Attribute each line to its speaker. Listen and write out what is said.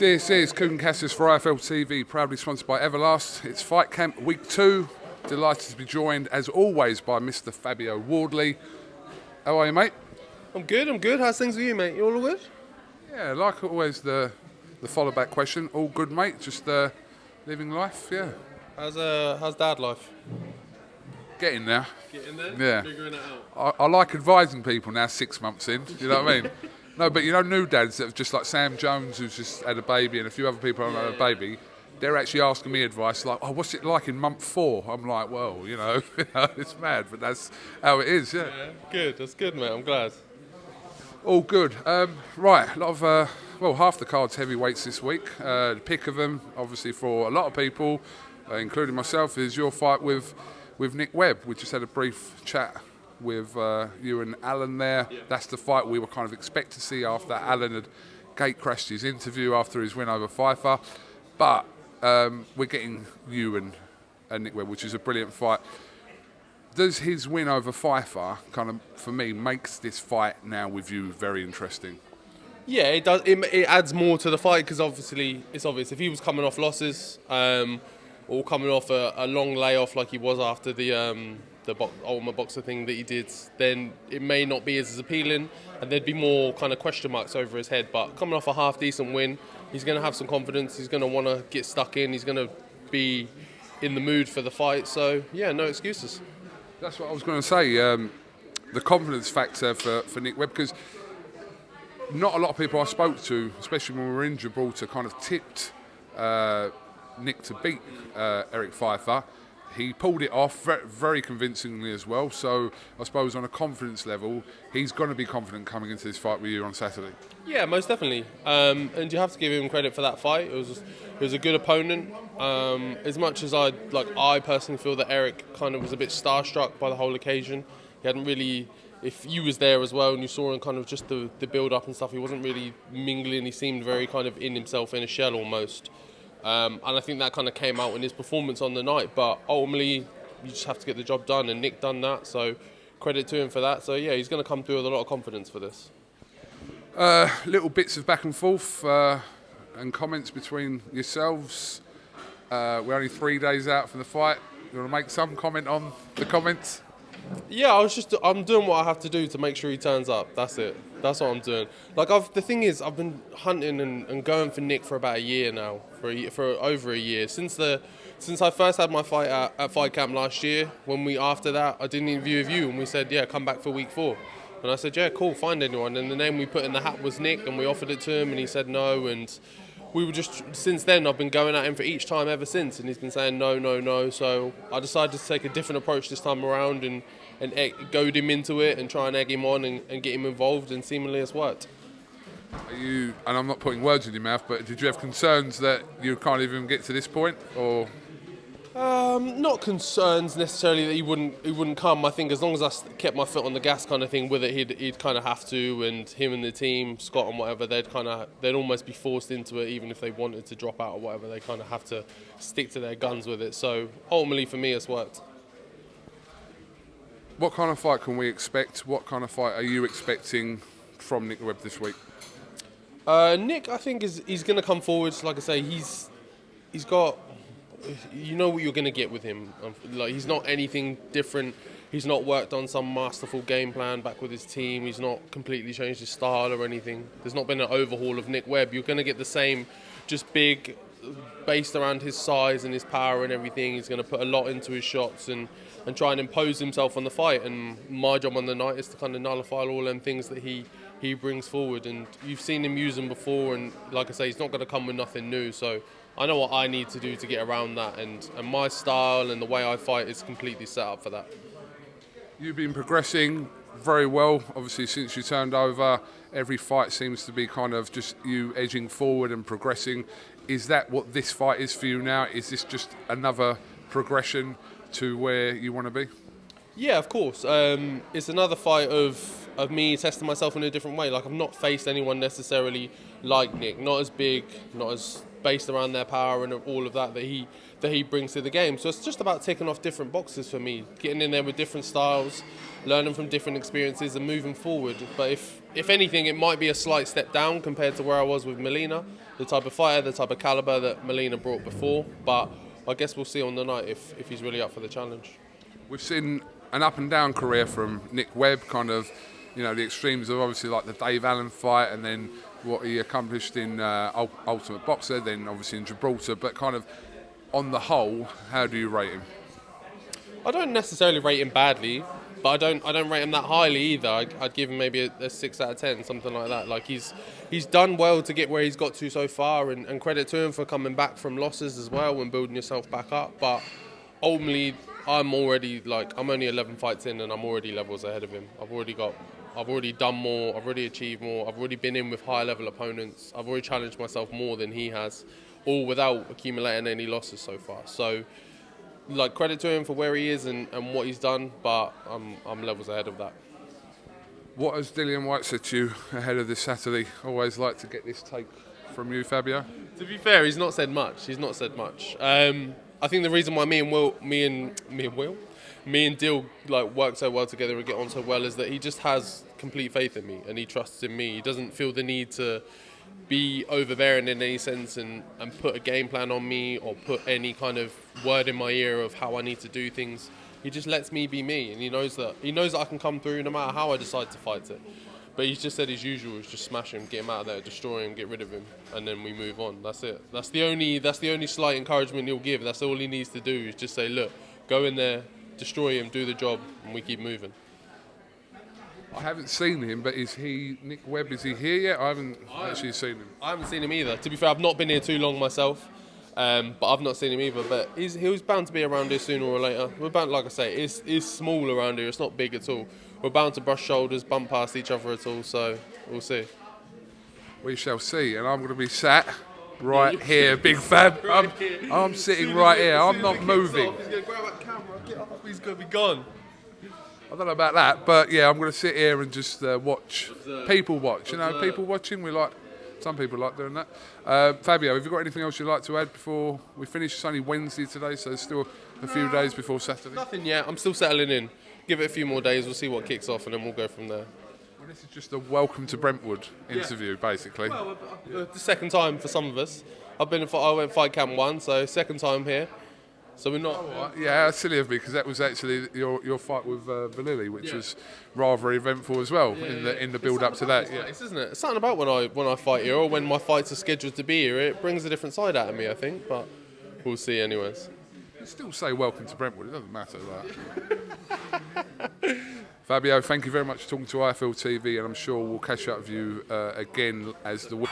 Speaker 1: This is KUGAN CASSIUS for IFL TV, proudly sponsored by Everlast. It's Fight Camp Week 2. Delighted to be joined, as always, by Mr. Fabio Wardley. How are you, mate?
Speaker 2: I'm good. How's things with you, mate? You all good?
Speaker 1: Yeah, like always, the follow-back question. All good, mate? Just living life, yeah.
Speaker 2: How's dad life?
Speaker 1: Getting there.
Speaker 2: Getting there?
Speaker 1: Yeah.
Speaker 2: Figuring it out.
Speaker 1: I like advising people now 6 months in, you know what I mean? No, but you know new dads that have just like Sam Jones, who's just had a baby, and a few other people who have had a baby, they're actually asking me advice like, oh, what's it like in month 4? I'm like, well, you know, it's mad, but that's how it is, yeah.
Speaker 2: Good. That's good, mate. I'm glad.
Speaker 1: All good. Right, a lot of, half the card's heavyweights this week. The pick of them, obviously for a lot of people, including myself, is your fight with Nick Webb. We just had a brief chat with you and Alan there. Yeah. That's the fight we were kind of expect to see after Alan had gate crashed his interview after his win over Pfeiffer. But we're getting you and Nick Webb, which is a brilliant fight. Does his win over Pfeiffer kind of, for me, makes this fight now with you very interesting?
Speaker 2: Yeah, it does. It adds more to the fight because obviously it's obvious if he was coming off losses or coming off a long layoff like he was after the Ultimate Boxer thing that he did, then it may not be as appealing and there'd be more kind of question marks over his head. But coming off a half decent win, he's going to have some confidence. He's going to want to get stuck in. He's going to be in the mood for the fight. So yeah, no excuses.
Speaker 1: That's what I was going to say. The confidence factor for Nick Webb, because not a lot of people I spoke to, especially when we were in Gibraltar, kind of tipped Nick to beat Eric Pfeiffer. He pulled it off very convincingly as well. So I suppose on a confidence level, he's going to be confident coming into this fight with you on Saturday.
Speaker 2: Yeah, most definitely. And you have to give him credit for that fight. It was a good opponent. As much as I personally feel that Eric kind of was a bit starstruck by the whole occasion. He hadn't really. If you was there as well and you saw him kind of just the build up and stuff, he wasn't really mingling. He seemed very kind of in himself, in a shell almost. And I think that kind of came out in his performance on the night. But ultimately, you just have to get the job done, and Nick done that. So credit to him for that. So yeah, he's going to come through with a lot of confidence for this.
Speaker 1: Little bits of back and forth and comments between yourselves. We're only 3 days out from the fight. You want to make some comment on the comments?
Speaker 2: Yeah, I'm doing what I have to do to make sure he turns up. That's it. That's what I'm doing. The thing is, I've been hunting and going for Nick for about a year now, for over a year. Since I first had my fight at Fight Camp last year, after that, I did an interview with you and we said, yeah, come back for week 4. And I said, yeah, cool, find anyone. And the name we put in the hat was Nick, and we offered it to him and he said no. And we were since then, I've been going at him for each time ever since, and he's been saying no. So I decided to take a different approach this time around and goad him into it and try and egg him on and get him involved, and seemingly it's worked.
Speaker 1: And I'm not putting words in your mouth, but did you have concerns that you can't even get to this point, or?
Speaker 2: Not concerns necessarily that he wouldn't come. I think as long as I kept my foot on the gas kind of thing with it, he'd kind of have to, and him and the team, Scott and whatever, they'd almost be forced into it, even if they wanted to drop out or whatever. They kind of have to stick to their guns with it. So ultimately, for me, it's worked.
Speaker 1: What kind of fight can we expect? What kind of fight are you expecting from Nick Webb this week?
Speaker 2: Nick, I think he's going to come forward. Like I say, he's got. You know what you're going to get with him. He's not anything different. He's not worked on some masterful game plan back with his team. He's not completely changed his style or anything. There's not been an overhaul of Nick Webb. You're going to get the same, just big, based around his size and his power and everything. He's going to put a lot into his shots and try and impose himself on the fight. And my job on the night is to kind of nullify all them things that he brings forward. And you've seen him use them before. And like I say, he's not going to come with nothing new. So I know what I need to do to get around that, and my style and the way I fight is completely set up for that.
Speaker 1: You've been progressing very well, obviously, since you turned over. Every fight seems to be kind of just you edging forward and progressing. Is that what this fight is for you now? Is this just another progression to where you want to be?
Speaker 2: Yeah, of course. It's another fight of me testing myself in a different way. I've not faced anyone necessarily like Nick, not as big, not as based around their power and all of that he brings to the game. So it's just about ticking off different boxes for me, getting in there with different styles, learning from different experiences and moving forward. But if if anything, it might be a slight step down compared to where I was with Molina, the type of fighter, the type of caliber that Molina brought before. But I guess we'll see on the night if he's really up for the challenge.
Speaker 1: We've seen an up and down career from Nick Webb, kind of, the extremes of obviously like the Dave Allen fight and then what he accomplished in Ultimate Boxer, then obviously in Gibraltar, but kind of on the whole, how do you rate him?
Speaker 2: I don't necessarily rate him badly, but I don't rate him that highly either. I'd give him maybe a 6 out of 10, something like that. Like he's done well to get where he's got to so far, and credit to him for coming back from losses as well and building yourself back up. But ultimately, I'm only 11 fights in, and I'm already levels ahead of him. I've already done more. I've already achieved more. I've already been in with higher level opponents. I've already challenged myself more than he has, all without accumulating any losses so far. So, credit to him for where he is and what he's done, but I'm levels ahead of that.
Speaker 1: What has Dillian Whyte said to you ahead of this Saturday? Always like to get this take from you, Fabio.
Speaker 2: To be fair, he's not said much. I think the reason why me and Dill work so well together and get on so well is that he just has complete faith in me and he trusts in me. He doesn't feel the need to be overbearing in any sense and put a game plan on me or put any kind of word in my ear of how I need to do things. He just lets me be me, and he knows that I can come through no matter how I decide to fight it. But he's just said his usual is just smash him, get him out of there, destroy him, get rid of him, and then we move on. That's it. That's the only slight encouragement he'll give. That's all he needs to do is just say, look, go in there, destroy him, do the job, and we keep moving.
Speaker 1: I haven't seen him, but Nick Webb, is he here yet? I haven't actually seen him.
Speaker 2: I haven't seen him either. To be fair, I've not been here too long myself, but I've not seen him either. But he was bound to be around here sooner or later. We're bound, like I say, it's small around here. It's not big at all. We're bound to brush shoulders, bump past each other at all, so we'll see.
Speaker 1: We shall see, and I'm going to be sat right here, Big Fab. I'm sitting right here. I'm not moving.
Speaker 2: He's going to grab that camera, get off, he's going to be gone.
Speaker 1: I don't know about that, but yeah, I'm going to sit here and just watch. People watch. People watching. Some people like doing that. Fabio, have you got anything else you'd like to add before we finish? It's only Wednesday today, so there's still a few days before Saturday.
Speaker 2: Nothing yet. I'm still settling in. Give it a few more days. We'll see what kicks off, and then we'll go from there.
Speaker 1: Well, this is just a welcome to Brentwood interview, basically.
Speaker 2: Well, the second time for some of us. I went fight camp 1, so second time here. So we're not.
Speaker 1: Yeah, that's silly of me because that was actually your fight with Valili, which was rather eventful as well in the build up to that. Yeah,
Speaker 2: isn't it? It's something about when I fight here or when my fights are scheduled to be here. It brings a different side out of me, I think. But we'll see, anyways.
Speaker 1: You still say welcome to Brentwood. It doesn't matter that. Fabio, thank you very much for talking to IFL TV, and I'm sure we'll catch up with you again as the week.